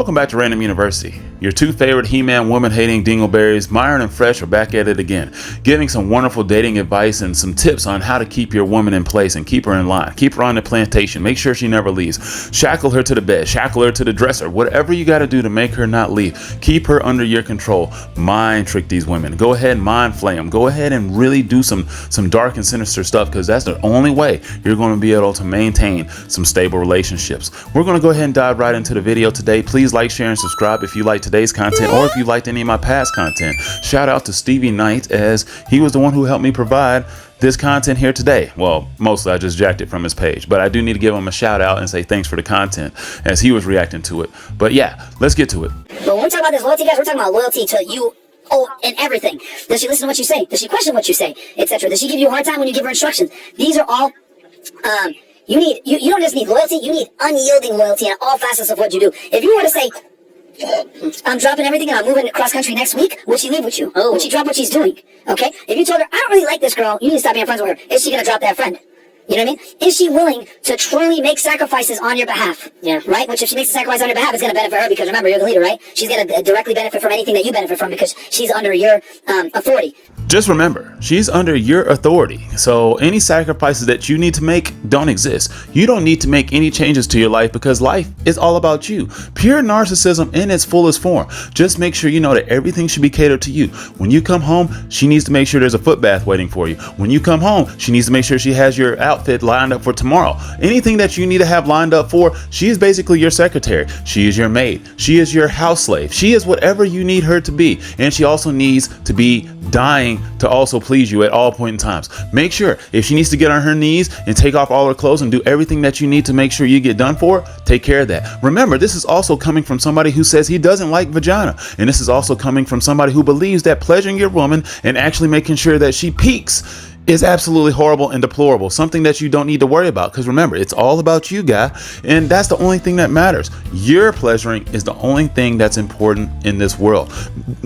Welcome back to Random University. Your two favorite He-Man woman-hating dingleberries, Myron and Fresh, are back at it again, giving some wonderful dating advice and some tips on how to keep your woman in place and keep her in line. Keep her on the plantation. Make sure she never leaves. Shackle her to the bed. Shackle her to the dresser. Whatever you got to do to make her not leave. Keep her under your control. Mind trick these women. Go ahead and mind flay them. Go ahead and really do some dark and sinister stuff, because that's the only way you're going to be able to maintain some stable relationships. We're going to go ahead and dive right into the video today. Please like, share, and subscribe if you like today's content or if you liked any of my past content. Shout out to Stevie Knight, as he was the one who helped me provide this content here today. Well, mostly I just jacked it from his page, but I do need to give him a shout out and say thanks for the content as he was reacting to it. But yeah, let's get to it. But when we talk about this loyalty, guys, we're talking about loyalty to you. Oh, and everything. Does she listen to what you say? Does she question what you say, etc.? Does she give you a hard time when you give her instructions? These are all you don't just need loyalty, you need unyielding loyalty in all facets of what you do. If you were to say, I'm dropping everything and I'm moving cross country next week, would she leave with you? Would she drop what she's doing? Okay? If you told her, I don't really like this girl, you need to stop being friends with her, is she gonna drop that friend? You know what I mean? Is she willing to truly make sacrifices on your behalf? Yeah. Right? Which, if she makes a sacrifice on your behalf, it's going to benefit her, because remember, you're the leader, right? She's going to directly benefit from anything that you benefit from, because she's under your authority. Just remember, she's under your authority. So any sacrifices that you need to make don't exist. You don't need to make any changes to your life, because life is all about you. Pure narcissism in its fullest form. Just make sure you know that everything should be catered to you. When you come home, she needs to make sure there's a foot bath waiting for you. When you come home, she needs to make sure she has your outfit lined up for tomorrow. Anything that you need to have lined up for, she is basically your secretary. She is your maid. She is your house slave. She is whatever you need her to be. And she also needs to be dying to also please you at all point in times. Make sure if she needs to get on her knees and take off all her clothes and do everything that you need to make sure you get done for, take care of that. Remember, this is also coming from somebody who says he doesn't like vagina. And this is also coming from somebody who believes that pleasuring your woman and actually making sure that she peaks is absolutely horrible and deplorable, something that you don't need to worry about, because remember, it's all about you, guy, and that's the only thing that matters. Your pleasuring is the only thing that's important in this world.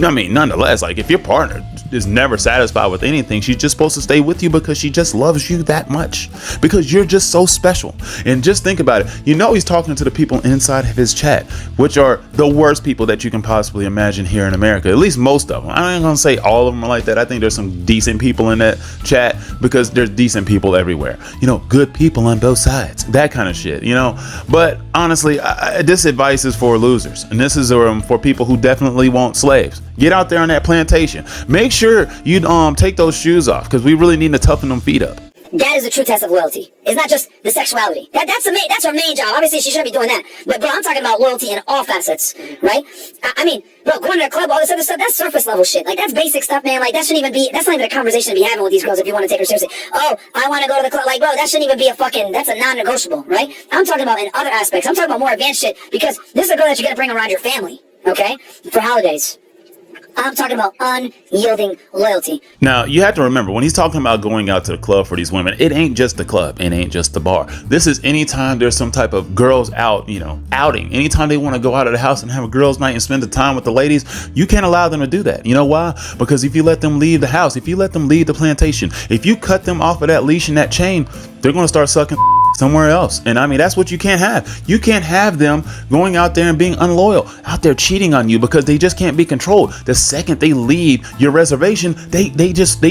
I mean, nonetheless, like, if your partner is never satisfied with anything, she's just supposed to stay with you because she just loves you that much, because you're just so special. And just think about it. You know, he's talking to the people inside of his chat, which are the worst people that you can possibly imagine here in America. At least most of them. I ain't gonna say all of them are like that. I think there's some decent people in that chat, because there's decent people everywhere, you know, good people on both sides, that kind of shit, you know. But honestly, this advice is for losers, and this is for people who definitely want slaves. Get out there on that plantation. Make sure you take those shoes off, because we really need to toughen them feet up. That is the true test of loyalty. It's not just the sexuality. That's her main job. Obviously, she shouldn't be doing that. But bro, I'm talking about loyalty in all facets, right? I mean, bro, going to the club, all this other stuff, that's surface level shit. Like, that's basic stuff, man. Like, that's not even a conversation to be having with these girls if you want to take her seriously. Oh, I want to go to the club. Like, bro, that shouldn't even be that's a non-negotiable, right? I'm talking about in other aspects. I'm talking about more advanced shit, because this is a girl that you're going to bring around your family, okay? For holidays. I'm talking about unyielding loyalty. Now, you have to remember, when he's talking about going out to the club for these women, it ain't just the club. It ain't just the bar. This is anytime there's some type of girls out, you know, outing. Anytime they want to go out of the house and have a girls' night and spend the time with the ladies, you can't allow them to do that. You know why? Because if you let them leave the house, if you let them leave the plantation, if you cut them off of that leash and that chain, they're going to start sucking somewhere else. And I mean, that's what you can't have. You can't have them going out there and being unloyal, out there cheating on you, because they just can't be controlled. The second they leave your reservation, they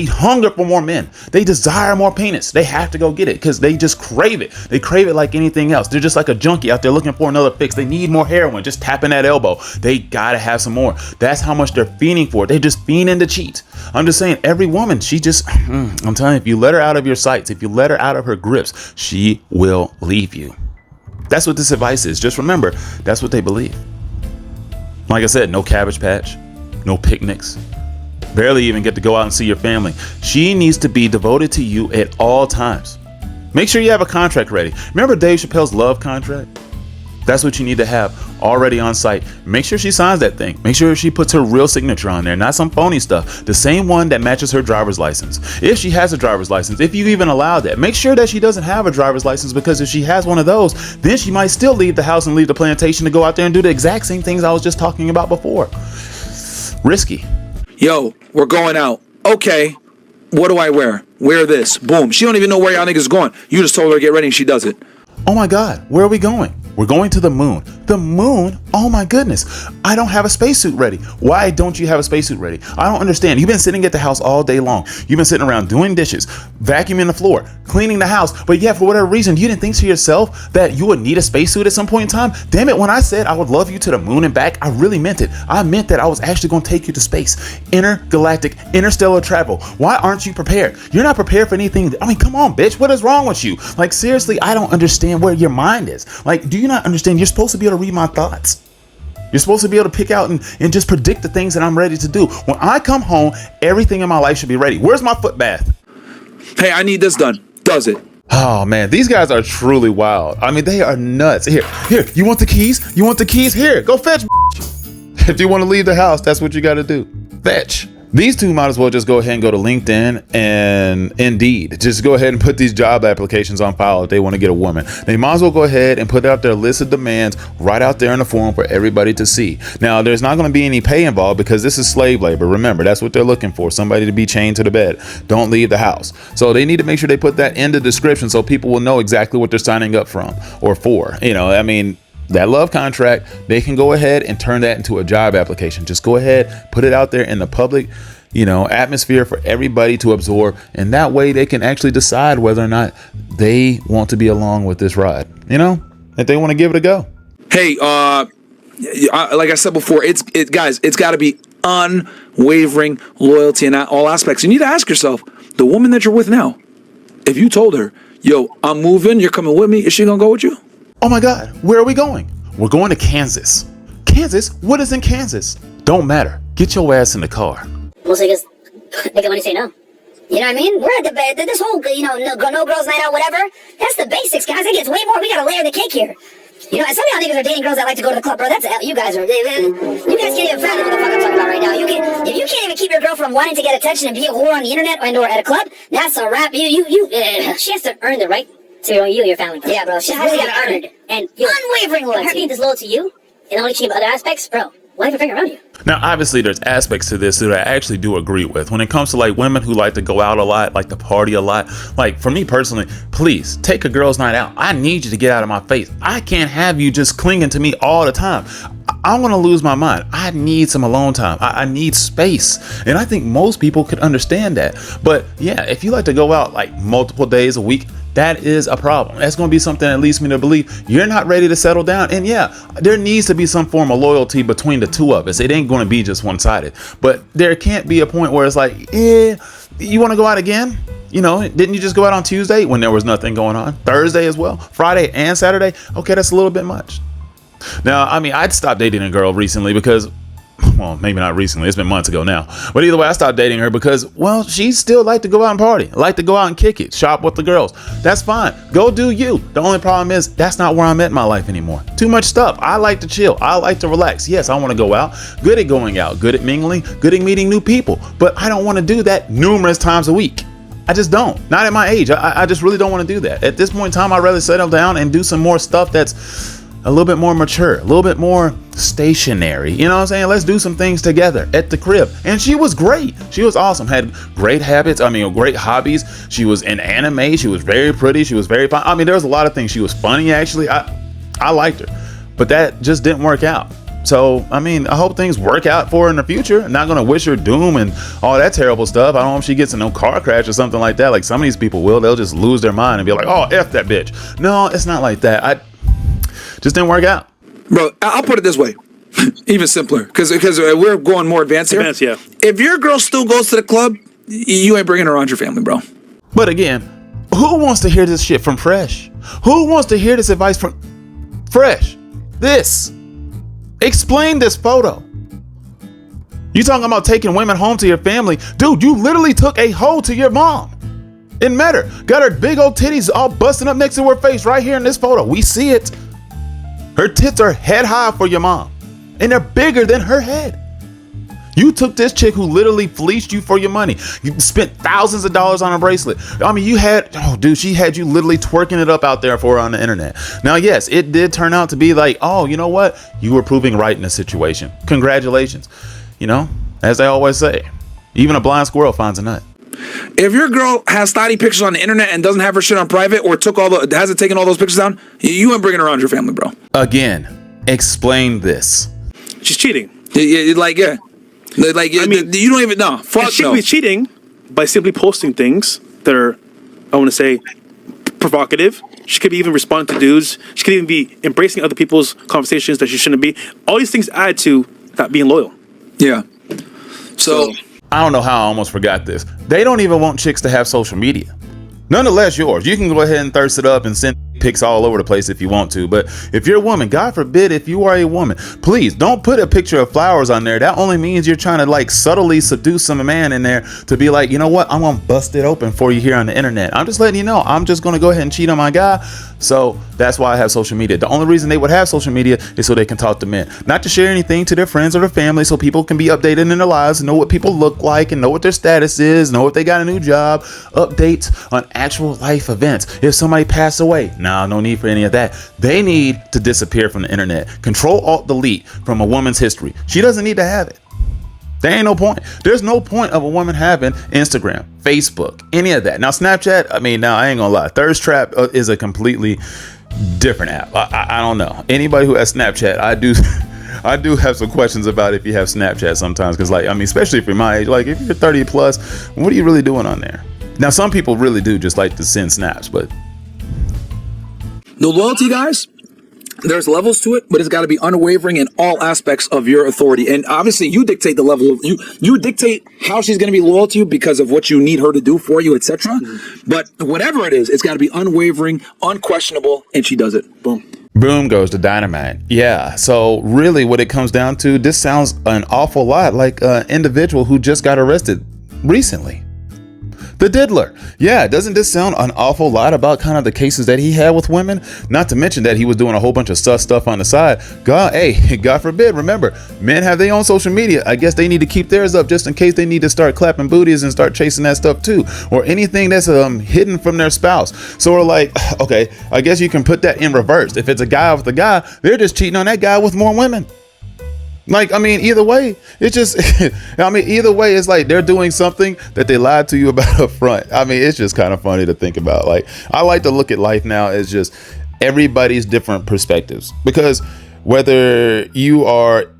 hunger for more men. They desire more penis. They have to go get it, because they just crave it. They crave it like anything else. They're just like a junkie out there looking for another fix. They need more heroin, just tapping that elbow. They gotta have some more. That's how much they're fiending for. They're just fiending to cheat. I'm just saying, every woman, she just, I'm telling you, if you let her out of your sights, if you let her out of her grips, she will leave you. That's what this advice is. Just remember, that's what they believe. Like I said, no Cabbage Patch, no picnics, barely even get to go out and see your family. She needs to be devoted to you at all times. Make sure you have a contract ready. Remember Dave Chappelle's love contract? That's what you need to have already on site. Make sure she signs that thing. Make sure she puts her real signature on there, not some phony stuff. The same one that matches her driver's license. If she has a driver's license, if you even allow that, make sure that she doesn't have a driver's license, because if she has one of those, then she might still leave the house and leave the plantation to go out there and do the exact same things I was just talking about before. Risky. Yo, we're going out. Okay, what do I wear? Wear this. Boom. She don't even know where y'all niggas going. You just told her to get ready and she does it. Oh my God, where are we going? We're going to the moon. The moon? Oh my goodness. I don't have a spacesuit ready. Why don't you have a spacesuit ready? I don't understand. You've been sitting at the house all day long. You've been sitting around doing dishes, vacuuming the floor, cleaning the house. But yeah, for whatever reason, you didn't think to yourself that you would need a spacesuit at some point in time. Damn it, when I said I would love you to the moon and back, I really meant it. I meant that I was actually going to take you to space. Intergalactic, interstellar travel. Why aren't you prepared? You're not prepared for anything. I mean, come on, bitch. What is wrong with you? Like, seriously, I don't understand where your mind is. Like, do you not understand? You're supposed to be able to read my thoughts. You're supposed to be able to pick out and just predict the things that I'm ready to do. When I come home, everything in my life should be ready. Where's my foot bath? Hey, I need this done. Does it? Oh man, these guys are truly wild. I mean, they are nuts. Here, you want the keys? You want the keys? Here, go fetch. If you want to leave the house, that's what you got to do. Fetch. These two might as well just go ahead and go to LinkedIn and Indeed. Just go ahead and put these job applications on file if they want to get a woman. They might as well go ahead and put out their list of demands right out there in the forum for everybody to see. Now, there's not going to be any pay involved because this is slave labor. Remember, that's what they're looking for. Somebody to be chained to the bed. Don't leave the house. So they need to make sure they put that in the description so people will know exactly what they're signing up from or for. You know, I mean, that love contract, they can go ahead and turn that into a job application. Just go ahead, put it out there in the public, atmosphere for everybody to absorb. And that way they can actually decide whether or not they want to be along with this ride, if they want to give it a go. Hey, like I said before, guys, it's got to be unwavering loyalty in all aspects. You need to ask yourself, the woman that you're with now, if you told her, yo, I'm moving, you're coming with me, is she going to go with you? Oh my God, where are we going? We're going to Kansas. Kansas? What is in Kansas? Don't matter. Get your ass in the car. Mostly because they can only say no. You know what I mean? We're at the bed. This whole, no girls night out, whatever. That's the basics, guys. It gets way more. We gotta layer the cake here. And some of y'all niggas are dating girls that like to go to the club, bro. That's you guys are. You guys can't even fathom what the fuck I'm talking about right now. If you can't even keep your girl from wanting to get attention and be a whore on the internet or at a club, that's a wrap. She has to earn the right to you and your family. Bro. Yeah, bro. She's really got to earn it. And unwavering loyalty. Her being this loyal to you and only cheating about other aspects, bro. Why everything around you? Now, obviously, there's aspects to this that I actually do agree with. When it comes to like women who like to go out a lot, like to party a lot, like for me personally, please take a girl's night out. I need you to get out of my face. I can't have you just clinging to me all the time. I'm going to lose my mind. I need some alone time. I need space. And I think most people could understand that. But yeah, if you like to go out like multiple days a week, that is a problem. That's going to be something that leads me to believe you're not ready to settle down. And yeah, there needs to be some form of loyalty between the two of us. It ain't going to be just one-sided. But there can't be a point where it's like, you want to go out again? Didn't you just go out on Tuesday when there was nothing going on? Thursday as well? Friday and Saturday? Okay, that's a little bit much. Now, I mean, I'd stopped dating a girl recently because, well, maybe not recently. It's been months ago now. But either way, I stopped dating her because, well, she still liked to go out and party, like to go out and kick it, shop with the girls. That's fine. Go do you. The only problem is that's not where I'm at in my life anymore. Too much stuff. I like to chill. I like to relax. Yes, I want to go out. Good at going out. Good at mingling. Good at meeting new people. But I don't want to do that numerous times a week. I just don't. Not at my age. I just really don't want to do that. At this point in time, I'd rather settle down and do some more stuff that's a little bit more mature, a little bit more stationary. You know what I'm saying? Let's do some things together at the crib. And she was great. She was awesome. Had great habits. Great hobbies. She was in anime. She was very pretty. She was very fun. There was a lot of things. She was funny, actually. I liked her. But that just didn't work out. So, I hope things work out for her in the future. I'm not going to wish her doom and all that terrible stuff. I don't know if she gets in no car crash or something like that. Like some of these people will. They'll just lose their mind and be like, oh, F that bitch. No, it's not like that. Just didn't work out. Bro, I'll put it this way. Even simpler. Because we're going more advanced here. Yeah. If your girl still goes to the club, you ain't bringing her around your family, bro. But again, who wants to hear this shit from Fresh? Who wants to hear this advice from Fresh? Explain this photo. You talking about taking women home to your family. Dude, you literally took a hoe to your mom and met her. Got her big old titties all busting up next to her face right here in this photo. We see it. Her tits are head high for your mom, and they're bigger than her head. You took this chick who literally fleeced you for your money. You spent thousands of dollars on a bracelet. She had you literally twerking it up out there for her on the internet. Now, yes, it did turn out to be like, oh, you know what? You were proving right in this situation. Congratulations. As they always say, even a blind squirrel finds a nut. If your girl has thotty pictures on the internet and doesn't have her shit on private or hasn't taken all those pictures down, you ain't bringing her around your family, bro. Again, Explain this. She's cheating. Like you don't even know. Fuck She no. could be cheating by simply posting things that are, I want to say, provocative. She could be even responding to dudes. She could even be embracing other people's conversations that she shouldn't be. All these things add to that being loyal. Yeah. So I don't know how I almost forgot this. They don't even want chicks to have social media. Nonetheless, yours. You can go ahead and thirst it up and send pics all over the place if you want to. But if you're a woman, God forbid, if you are a woman, please don't put a picture of flowers on there. That only means you're trying to like subtly seduce some man in there to be like, you know what? I'm going to bust it open for you here on the internet. I'm just letting you know. I'm just going to go ahead and cheat on my guy. So that's why I have social media. The only reason they would have social media is so they can talk to men, not to share anything to their friends or their family, so people can be updated in their lives and know what people look like and know what their status is, know if they got a new job, updates on actual life events. If somebody passed away, no need for any of that. They need to disappear from the internet. Control Alt Delete from a woman's history. She doesn't need to have it. There ain't no point. There's no point of a woman having Instagram, Facebook, any of that. Now, Snapchat, I ain't gonna lie. Thirst Trap is a completely different app. I don't know. Anybody who has Snapchat, I do have some questions about if you have Snapchat sometimes. Because, especially if you're my age, like if you're 30 plus, what are you really doing on there? Now, some people really do just like to send snaps, but the loyalty, guys, there's levels to it, but it's got to be unwavering in all aspects of your authority. And obviously, you dictate the level of you dictate how she's going to be loyal to you because of what you need her to do for you, etc. But whatever it is, it's got to be unwavering, unquestionable, and she does it. Boom. Boom goes the dynamite. Yeah. So really what it comes down to, this sounds an awful lot like an individual who just got arrested recently. The diddler. Yeah, doesn't this sound an awful lot about kind of the cases that he had with women? Not to mention that he was doing a whole bunch of sus stuff on the side. God forbid, remember, men have their own social media. I guess they need to keep theirs up just in case they need to start clapping booties and start chasing that stuff too. Or anything that's hidden from their spouse. So we're like, okay, I guess you can put that in reverse. If it's a guy with a guy, they're just cheating on that guy with more women. Either way, it's just, either way, it's like they're doing something that they lied to you about up front. It's just kind of funny to think about. I like to look at life now as just everybody's different perspectives, because whether you are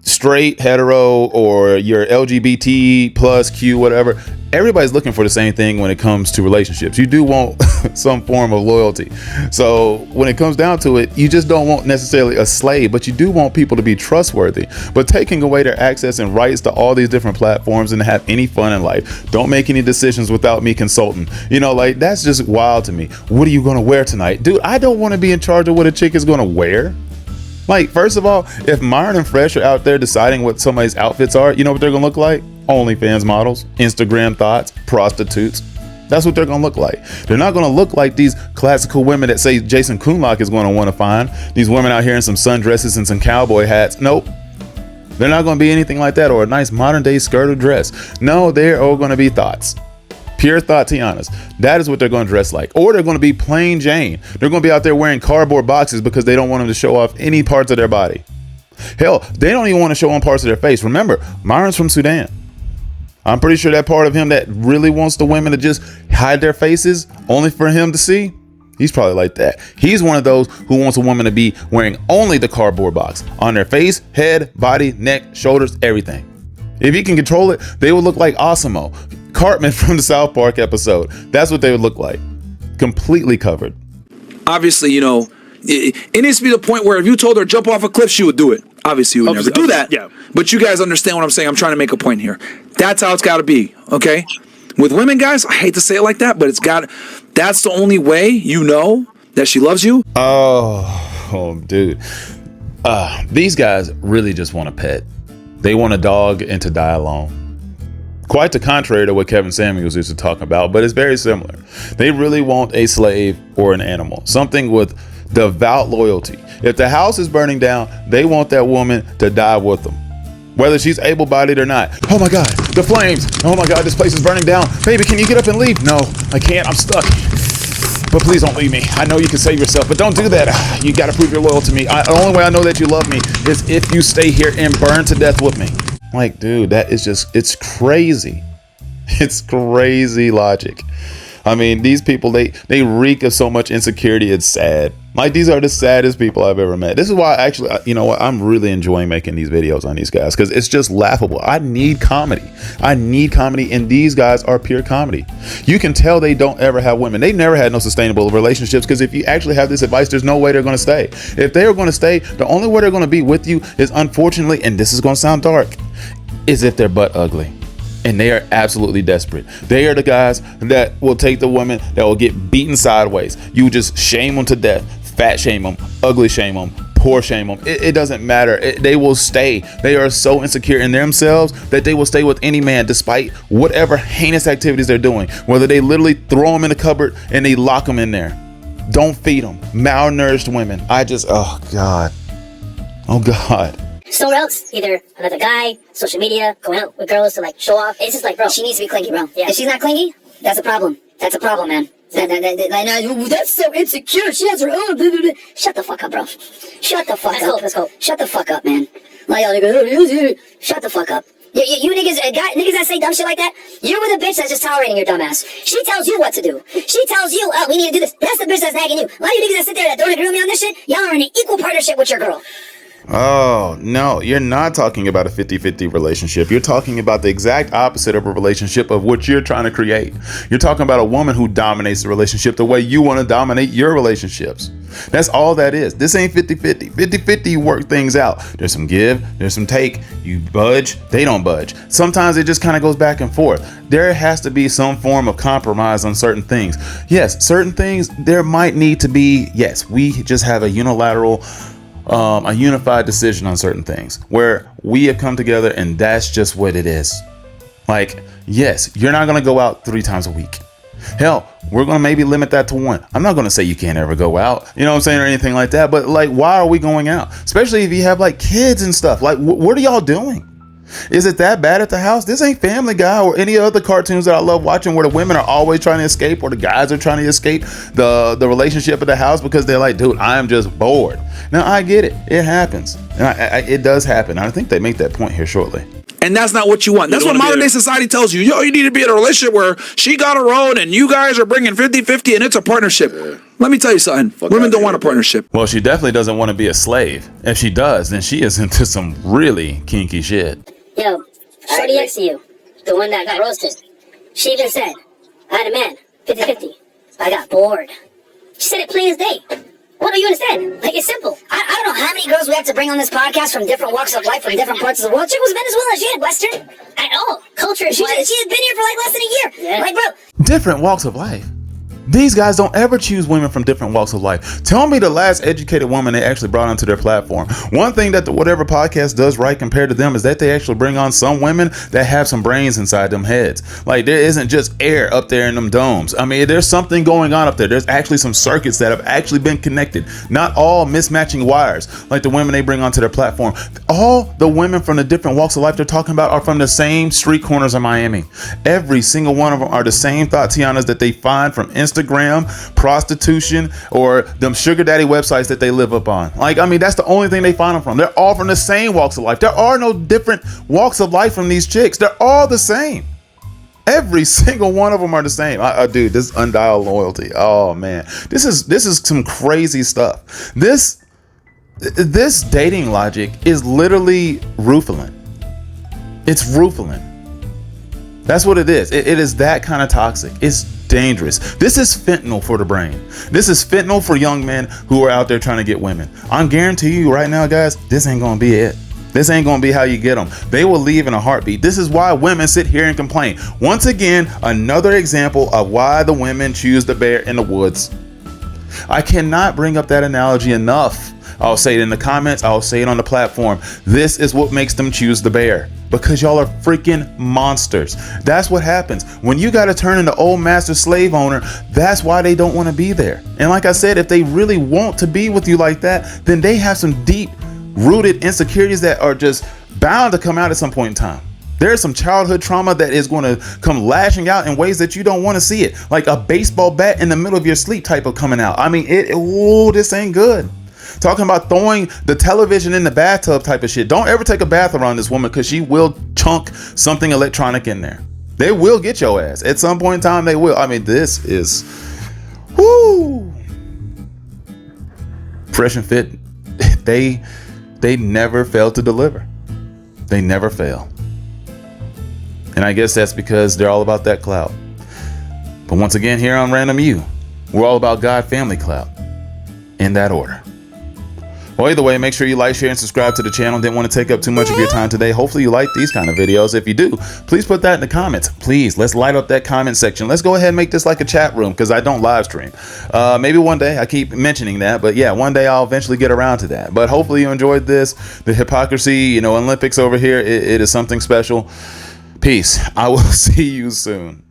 straight, hetero, or you're LGBT plus Q, whatever, everybody's looking for the same thing when it comes to relationships. You do want some form of loyalty. So when it comes down to it, you just don't want necessarily a slave, but you do want people to be trustworthy. But taking away their access and rights to all these different platforms and to have any fun in life, don't make any decisions without me consulting. That's just wild to me. What are you going to wear tonight? Dude, I don't want to be in charge of what a chick is going to wear. First of all, if Myron and Fresh are out there deciding what somebody's outfits are, you know what they're going to look like? OnlyFans models, Instagram thoughts, prostitutes. That's what they're going to look like. They're not going to look like these classical women that say Jason Kunlock is going to want to find. These women out here in some sundresses and some cowboy hats. Nope. They're not going to be anything like that, or a nice modern day skirt or dress. No, they're all going to be thoughts. Pure Thotianas. That is what they're going to dress like. Or they're going to be plain Jane. They're going to be out there wearing cardboard boxes because they don't want them to show off any parts of their body. Hell, they don't even want to show on parts of their face. Remember, Myron's from Sudan. I'm pretty sure that part of him that really wants the women to just hide their faces only for him to see, he's probably like that. He's one of those who wants a woman to be wearing only the cardboard box on their face, head, body, neck, shoulders, everything. If he can control it, they would look like Osimo, Cartman from the South Park episode. That's what they would look like. Completely covered. Obviously, it needs to be the point where if you told her to jump off a cliff, she would do it. Obviously, you would never do that. Yeah. But you guys understand what I'm saying. I'm trying to make a point here. That's how it's got to be, okay? With women, guys, I hate to say it like that, but that's the only way you know that she loves you. Oh, dude. These guys really just want a pet. They want a dog and to die alone. Quite the contrary to what Kevin Samuels used to talk about, but it's very similar. They really want a slave or an animal, something with devout loyalty. If the house is burning down, they want that woman to die with them, whether she's able-bodied or not. Oh my God, the flames. Oh my God, this place is burning down. Baby, can you get up and leave? No, I can't. I'm stuck. But please don't leave me. I know you can save yourself, but don't do that. You got to prove you're loyal to me. The only way I know that you love me is if you stay here and burn to death with me. Dude, that is just, it's crazy. It's crazy logic. I mean, these people, they reek of so much insecurity. It's sad. Like, these are the saddest people I've ever met. This is why, actually, you know what? I'm really enjoying making these videos on these guys, because it's just laughable. I need comedy. And these guys are pure comedy. You can tell they don't ever have women. They never had no sustainable relationships, because if you actually have this advice, there's no way they're going to stay. If they are going to stay, the only way they're going to be with you is, unfortunately, and this is going to sound dark, is if they're butt ugly. And they are absolutely desperate. They are the guys that will take the women that will get beaten sideways. You just shame them to death. Fat shame them, ugly shame them, poor shame them. It doesn't matter. They will stay. They are so insecure in themselves that they will stay with any man despite whatever heinous activities they're doing. Whether they literally throw them in the cupboard and they lock them in there. Don't feed them. Malnourished women. Oh God. Somewhere else, either another guy, social media, going out with girls to like show off. It's just like, bro, she needs to be clingy, bro. Yeah. If she's not clingy, that's a problem. That's a problem, man. That's so insecure. She has her own. Blah, blah, blah. Shut the fuck up, bro. Shut the fuck up. Let's go. Shut the fuck up, man. Like, shut the fuck up. You niggas, niggas that say dumb shit like that, you're with a bitch that's just tolerating your dumb ass. She tells you what to do. She tells you, we need to do this. That's the bitch that's nagging you. A lot of you niggas that sit there that don't agree with me on this shit, y'all are in an equal partnership with your girl. Oh, no, you're not talking about a 50-50 relationship. You're talking about the exact opposite of a relationship of what you're trying to create. You're talking about a woman who dominates the relationship the way you want to dominate your relationships. That's all that is. This ain't 50-50. 50-50, you work things out. There's some give, there's some take. You budge, they don't budge. Sometimes it just kind of goes back and forth. There has to be some form of compromise on certain things. Yes, certain things there might need to be. Yes, we just have a unified decision on certain things where we have come together and that's just what it is. Like, yes, you're not going to go out 3 times a week. Hell, we're going to maybe limit that to 1. I'm not going to say you can't ever go out, you know what I'm saying, or anything like that. But like, why are we going out? Especially if you have like kids and stuff. Like, what are y'all doing? Is it that bad at the house? This ain't Family Guy or any other cartoons that I love watching where the women are always trying to escape or the guys are trying to escape the relationship at the house because they're like, dude, I am just bored. Now, I get it. It happens. And it does happen. I think they make that point here shortly. And that's not what you want. That's what modern day society tells you. You need to be in a relationship where she got her own and you guys are bringing 50-50 and it's a partnership. Yeah. Let me tell you something. Women don't want a partnership. Well, she definitely doesn't want to be a slave. If she does, then she is into some really kinky shit. Yo, shorty next to you, the one that got roasted, she even said, I had a man, 50-50. I got bored. She said it plain as day. What do you understand? Like, it's simple. I don't know how many girls we have to bring on this podcast from different walks of life, from different parts of the world. She was Venezuela. She had Western. At all. Culture. She had been here for like less than a year. Yeah. Like, bro. Different walks of life. These guys don't ever choose women from different walks of life. Tell me the last educated woman they actually brought onto their platform. One thing that the whatever podcast does right compared to them is that they actually bring on some women that have some brains inside them heads. Like, there isn't just air up there in them domes. I mean, there's something going on up there. There's actually some circuits that have actually been connected. Not all mismatching wires like the women they bring onto their platform. All the women from the different walks of life they're talking about are from the same street corners of Miami. Every single one of them are the same Tatianas that they find from Instagram, prostitution, or them sugar daddy websites that they live up on. Like, I mean, that's the only thing they find them from. They're all from the same walks of life. There are no different walks of life from these chicks. They're all the same. Every single one of them are the same. Dude, this undialed loyalty. Oh man, this is some crazy stuff. This dating logic is literally Rufalin. It's Rufalin. That's what it is. It is that kind of toxic. It's dangerous. This is fentanyl for the brain. This is fentanyl for young men who are out there trying to get women. I'm guaranteeing you right now, guys, this ain't gonna be it. This ain't gonna be how you get them. They will leave in a heartbeat. This is why women sit here and complain. Once again, another example of why the women choose the bear in the woods. I cannot bring up that analogy enough. I'll say it in the comments. I'll say it on the platform. This is what makes them choose the bear. Because y'all are freaking monsters. That's what happens. When you got to turn into old master slave owner, that's why they don't want to be there. And like I said, if they really want to be with you like that, then they have some deep rooted insecurities that are just bound to come out at some point in time. There's some childhood trauma that is going to come lashing out in ways that you don't want to see it. Like a baseball bat in the middle of your sleep type of coming out. I mean, this ain't good. Talking about throwing the television in the bathtub type of shit. Don't ever take a bath around this woman because she will chunk something electronic in there. They will get your ass. At some point in time, they will. I mean, this is, whoo. Fresh and Fit, they never fail to deliver. They never fail. And I guess that's because they're all about that clout. But once again, here on Ran-DomU, we're all about God, family, clout. In that order. Well, either way, make sure you like, share, and subscribe to the channel. Didn't want to take up too much of your time today. Hopefully you like these kind of videos. If you do, please put that in the comments. Please, let's light up that comment section. Let's go ahead and make this like a chat room, because I don't live stream. Maybe one day. I keep mentioning that. But yeah, one day I'll eventually get around to that. But hopefully you enjoyed this. The Hypocrisy, Olympics over here. It is something special. Peace. I will see you soon.